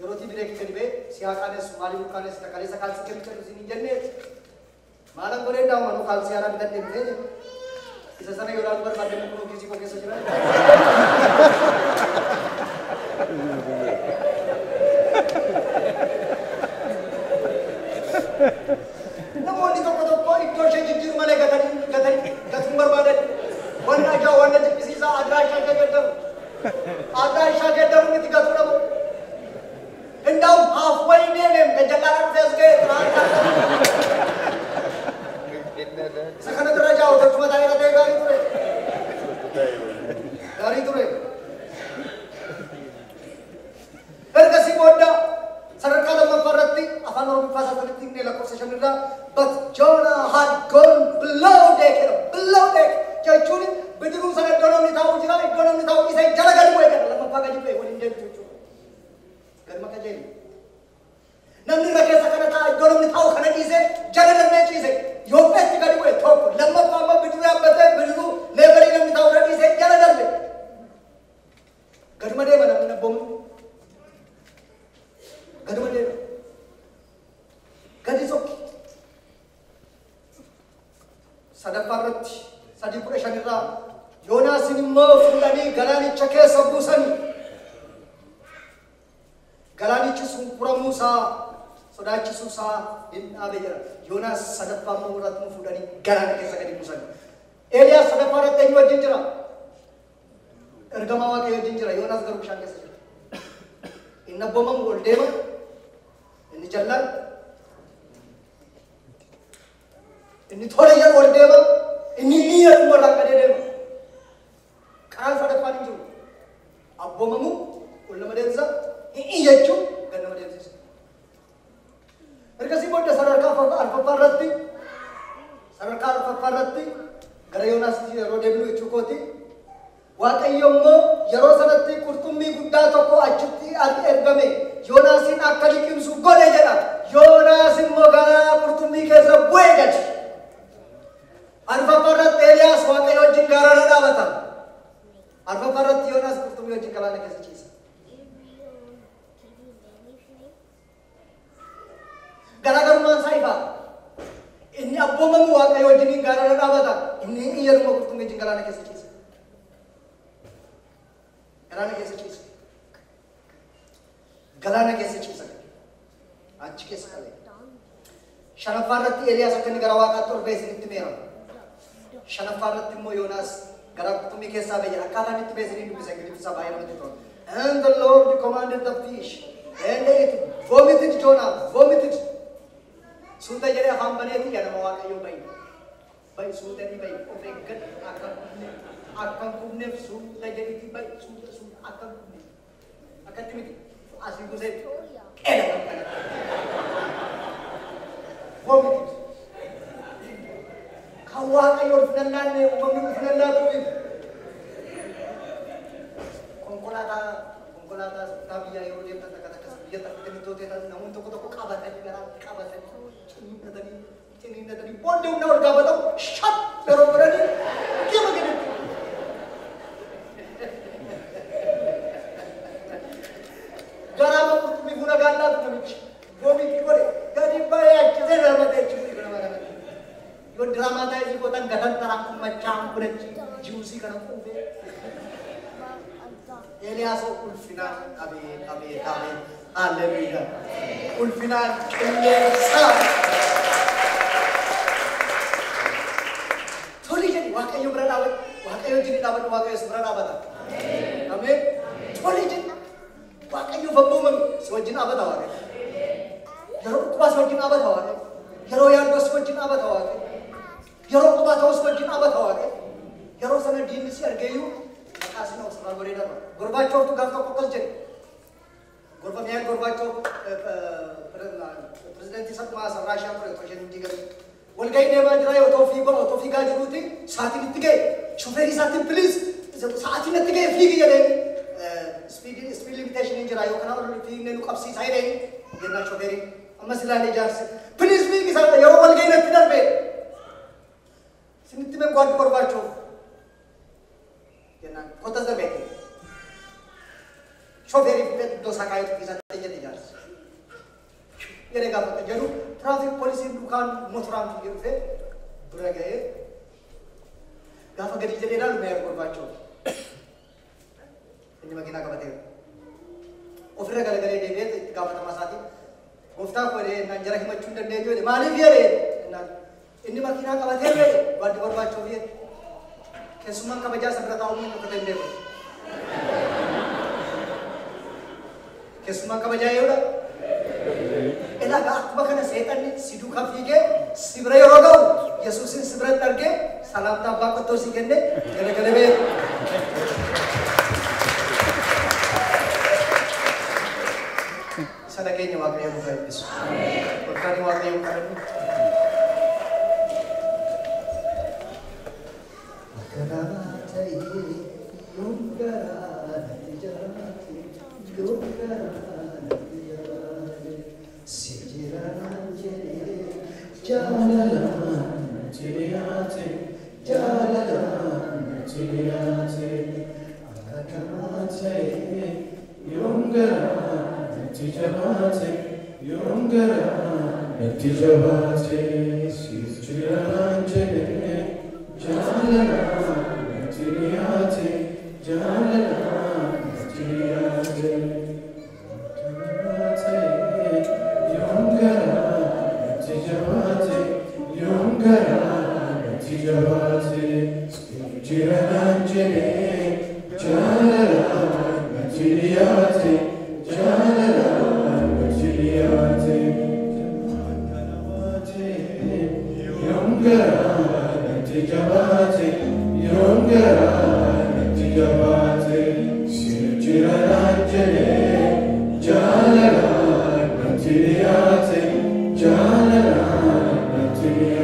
yeroo tiibireekii gadi ba'e siyaa qaanes maalii qaanes kaleessa kaalsii kennuu micha dhufu hin jennee maalan godhee daawwannu kaalsii haaraa bitadhee bitee isa sana yoo ilaalu barbaadde mukuu kiisii koo keessa jira. Namoonni tokko iddoo ishee jijjiiru malee gatuun barbaadan wanni ajaa wanna jibbisiisaa adiraashaa geeddaru miti gatuu dhabu. Indaa'u halfway deemee gajjallaadhaan fees ga'e isa kana bira jaa'u tachuma taa'ee ta'ee gaarii ture. Ergasii booda sadarkaa lammaffaa irratti afaan Oromoo sasalitti inni lakkoofsa shanirraa but Jonah had gone below deck jechuun bidiruu sana iddoo namni taa'u jira iddoo namni taa'u isa jala gadi bu'ee gara lammaffaa gadi bu'ee waliin deemtu jechuudha. Gadi maka jeeni. Namni irra keessa kana ta'a iddoo namni taa'u kana dhiisee jala darbee ciise yoo beekti gadi bu'ee tokko lammaffaa amma bidiruu yaabbatee bidiruu leegalii namni taa'u irra dhiisee jala darbe. Gaduma deema namni nabboomni. Gaduma deema. Gadi sokki. Sadaffaa irratti 3:15 Yoonaasin immoo fuudhanii galaanicha keessa buusanii. Galaanichi sun furamuu isaa sodaachisuu isaa hin dhaabe jira. Yoonaas sadaffaa immoo irratti fuudhanii galaana keessa gadi buusanii. Eeliyaas sadaffaa irratti eenyu wajjin jira? Ergamaa Waaqayyoo wajjin jira. Yoonaas garuu bishaan keessa jira. Inni abboomamu ol deema. Inni jallaan. Inni tola jedhu ol deema. Inni iyyaatu warraan gadee deema. Karaan sadaffaan hin jiru. Abboomamu ol nama deemsa. Iyyachuun gad nama deemsisa. Ergasii booda sadarkaa arfaffaa irratti gara Yoonaasitti yeroo deebinu jechuu kooti. Waaqayyo immoo yeroo sanatti qurxummii guddaa tokko achitti ergame Yoonaasin akka liqimsu godhe jedha. Yoonaas immoo gara qurxummii keessa bu'ee gadi. Arfaffaa irratti Eeliyaas Waaqayyo wajjin gaararra dhaabata. Arfaffaa irratti Yoonaas qurxummii wajjin galaana keessa ciisa. Garaagarummaan isaa ifa. Inni abboomamu Waaqayyo wajjin gaararra dhaabata. Inni iyyaruma qurxummii wajjin galaana keessa ciisa. Galaana keessa ciisa. Galaana keessa ciisa. Achi keessa qalee. Shanaffaa irratti Eeliyaas akka inni gara Waaqaatti ol ba'e isinitti meera. Shanaffaa irratti immoo Yoonaas gara qurxummii keessaa ba'e jedha. Akkaataan itti ba'e isinii dubbisa Ingiliffii isaa baay'ee namatti tola. And the Lord commanded the fish and it vomited Jonah. Vomited. Suuta jedhee afaan baneeti jedhama Waaqayyoo ba'i. Ba'i suutanii ba'i. Of eeggadhu akka hin kubneef suuta jedhiti ba'i. Suuta akka hin kubneef. Akkatti miti. Asii gusee qeela kan kanatti. Vomited. Kan Waaqayyoo ulfinannaanne uumamni ulfinannaatuuf. Konkolaataa biyyaa yeroo deemtan akkas biyya takkatti tooteetan namoonni tokko qabatanii garaatti qabatanii ciniinatanii booddee humna ol gaafatamu shap yeroo godhanii deema gaditti. Garaama qurxummii buna gaallaa namichi goomiitti godhe gadi ba'ee achisee darbatee jechuudha nama kanatti. Yoo diraamaa ta'e si gootan gatan taraan kun machaan fudhachi jiwusii kana quufee. Eeliyaas ulfinaan qabee. Haleluuyaa. Ulfinaan qilleensa. Toli jedhi Waaqayyo bira dhaabatu. Waaqayyo jini dhaabatu Waaqayyo si bira dhaabata. Ameen. Toli jedhi Waaqayyo abboomame si wajjin dhaabata Waaqayyo. Yeroo dhukkubaa si wajjin dhaabata Waaqayyo. Yeroo yaaddoo si wajjin dhaabata Waaqayyo. Yeroo qubaa ta'uu si wajjin dhaabata Waaqayyo. Yeroo sana diinni si argeeyyuu maqaasina osirraa godhee darba. Gorbaachoftu gaaf tokko akkas jedhe. Gorbaachoof pirezidaantii sabmaa Raashiyaa ture otoo isheen hundi galee. Walgahii deemaa jira yoo otoo fiigaa jiruuti sa'aatiin itti ga'e. Shufeerii isaatiin piliis sa'aatiin itti ga'e fiigi jedhee speed limitation injira yo kana wal fi ne nuqabsi sayre genna choferi amma silani jarse please me ki sa yo wal gaina tidarbe sinit me god korbacho genna kota da bete choferi pe do sakai ki sa tejati jarse yere ga pata jaru traffic police dukan motoram ki fe pura gaye gafa gadi jere dal me korbacho ini makina kabate ofira gale gale debe gafa tamasati gofta kore nanjara himachunda dejo de mali viere ini makina kabate be wad korbacho vie kesuma kabaja sabrata umu ko tende kesuma kabaja yoda ela ga atmakana setan sidu khafige sibra yoroga yesusin sibra targe salam ta ba ko to sigende gale gale be sadagenya wakaya mo kay Yesus amen pagkani wakaya mo kay Akarate yungara tijati yungara sijiranje jalalan tiyate jalalan tiyate akarate yungara tijabate yungara tijabate sijiranje jalalan tiyate jalalan tiyate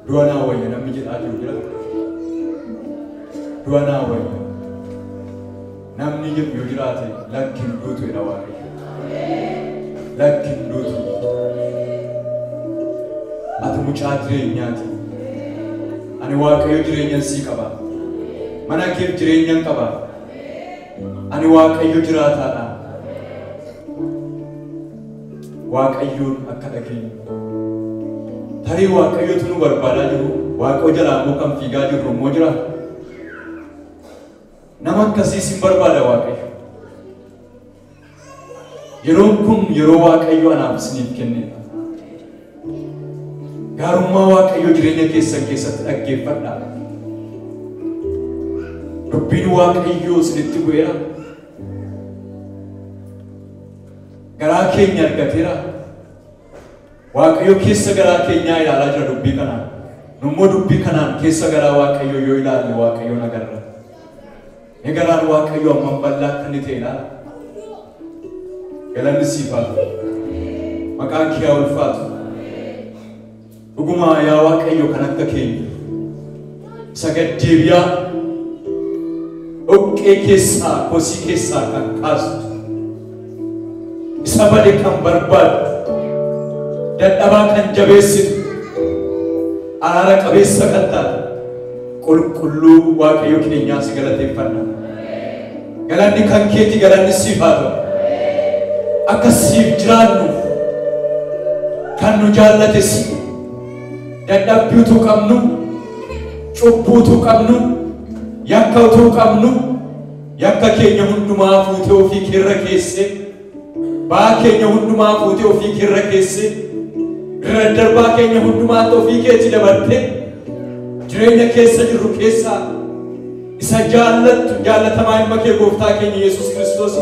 Duana waya namni jid aju jira duana waya namni jid yujirate lakin dutu ila wari lakin dutu atu muchadre nyati ani waqayo jireenyan si qaba mana kee jireenyan qaba ani waqayo jiraataadha waqayoon akka dhageenya Hari waqayo tunu barbaada jiru waaqo jala mo kam fiigaa jiru mo jira nama akkasii sin barbaada waqayo yeroon kun yeroo waqayo anaaf isiniif kennedha gaarummaa waqayo jireenya keessan keessatti dhaggeeffadhaa dubbiin waqayo isinitti bu'eera garaa keenya argateera Waaqayyo keessa garaa keenyaa ilaalaa jira dubbii kanaan nummoo dubbii kanaan keessa garaa Waaqayyo yoo ilaalle Waaqayyo nagarra egaraan Waaqayyo amman bal'aa kan ta'e ilaala galanni siif haa ta'u maqaan kee haa ulfaatu dhugumaa yaa Waaqayyo kan akka keenya isa gaddeebi'aa dhoqqee keessaa kosii keessaa kan kaastu isa bade kan barbaadu dadhabaa kan jabeessitu araara qabeessa kan taate qulqulluu Waaqayyo keenyaa si galateeffanna galanni kan keeti galanni siif haa ta'u akka siif jiraannuuf kan nu jaallate si dadhabbiitu qabnu cubbuutu qabnu yakkautu qabnu yakka keenya hundumaa fuutee ofii keerra keesse baa keenya hundumaa fuutee ofii keerra keesse darbaa keenya hundumaa ofii keetti dabarte jireenya keessa jirru keessa isa jaalatamaa ilma kee gooftaa keenya Yesuus Kiristoos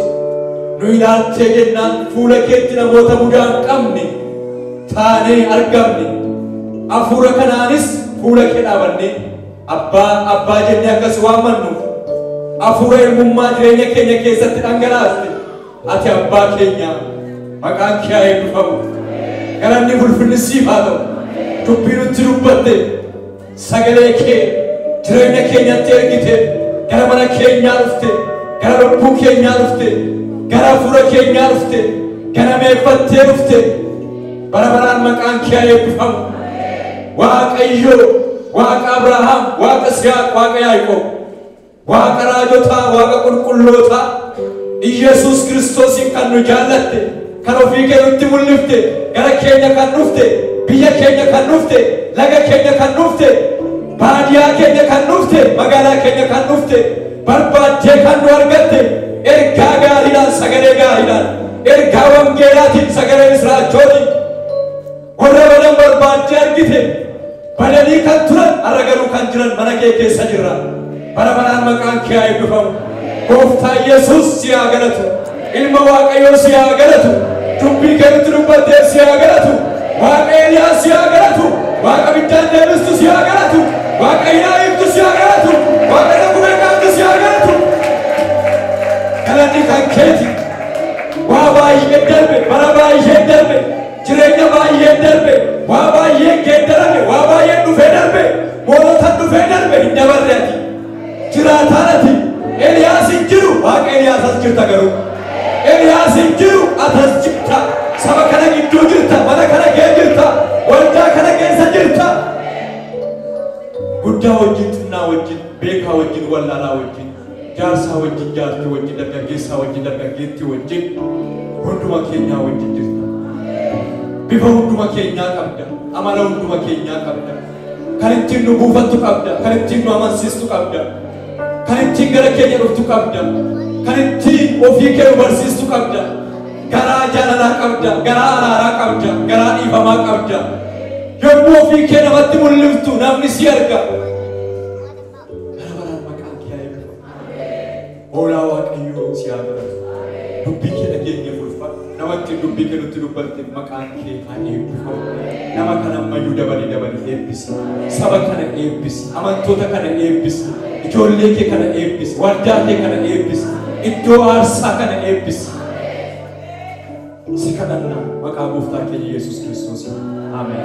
nu ilaaltee jennaan fuula keetti namoota mudaa hin qabne taanee argamne hafuura kanaanis fuula kee dhaabannee abbaa jennee akkas waammannuuf hafuura ilmummaa jireenya keenya keessatti dhangalaaste ati abbaa keenya maqaan kee haa eebbifamu galanni ulfinni siif haa ta'u dubbii nutti dubbatte sagalee kee jireenya keenyatti ergite gara mana keenyaa dhufte gara lubbuu keenyaa dhufte gara hafuura keenyaa dhufte gara meeffattee dhufte bara baraan maqaan kee haa eebbifamu Waaqayyo Waaqa Abrahaam Waaqa Isihaaq Waaqa Yaaqoob Waaqa raajotaa Waaqa qulqullootaa Yesuus Kiristoosin kan nu jaallatte kan ofii kee nutti mul'ifte gara keenya kan dhufte biyya keenya kan dhufte laga keenya kan dhufte baadiyyaa keenya kan dhufte magaalaa keenya kan dhufte barbaaddee kan nu argatte ergaa gaariidhaan sagalee gaariidhaan ergaa wangeelaatiin sagalee misraachootiin warra badan barbaaddee argite badanii kan turan har'a garuu kan jiran mana kee keessa jirra bara baraan maqaan kee haa eebbifamu gooftaa Yesuus si haa galatu ilma Waaqayyoo si haa galatu dubbii kee nutti dubbattee si haa galatu Waaqa Eeliyaas si haa galatu Waaqa biddaan deebistu si haa galatu Waaqa Ilaahiftu si haa galatu Waaqa dhagumee qaabdu si haa galatu galanni kan keeti waa baay'ee darbe bara baay'ee darbe jireenya baay'ee darbe waa baay'ee geeddarame waa baay'ee dhufee darbe moolota dhufee darbe hin dabarre ati jiraataan ati Eliyaas hin jiru Waaqa Eliyaas as jirta garuu Eliyaas hin jiru atas jirta saba kana gidduu jirta mana kana kee jirta waldaa kana keessa jirta guddaa wajjin xinnaa wajjin beekaa wajjin wallaalaa wajjin jaarsaa wajjin jaartii wajjin dargaggeessaa wajjin dargaggeettii wajjin hunduma keenyaa wajjin jirta bifa hunduma keenyaa qabda amala hunduma keenyaa qabda kan ittiin nu buufattu qabda kan ittiin nu amansiistu qabda kan ittiin gara keenya dhuftu qabda kan ittiin ofii kee barsiistu qabda garaa jaalalaa qabda garaa araaraa qabda garaa dhiifamaa qabda yommuu ofii kee namatti mul'iftu namni si arga bara baraan maqaan kee haa eebbifamu hoolaa Waaqayyoo si haa galatu dubbii kee dhageenya fulfadhu namatti dubbii kee nutti dubbatte maqaan kee haa eebbifamu nama kana ammayyuu dabalii eebbisi saba kana eebbisi amantoota kana eebbisi ijoollee kee kana eebbisi waldaa kee kana eebbisi iddoo aarsaa kana eebbisi si kadhanna maqaa gooftaa keenya Yesuus Kiristoos. Amen.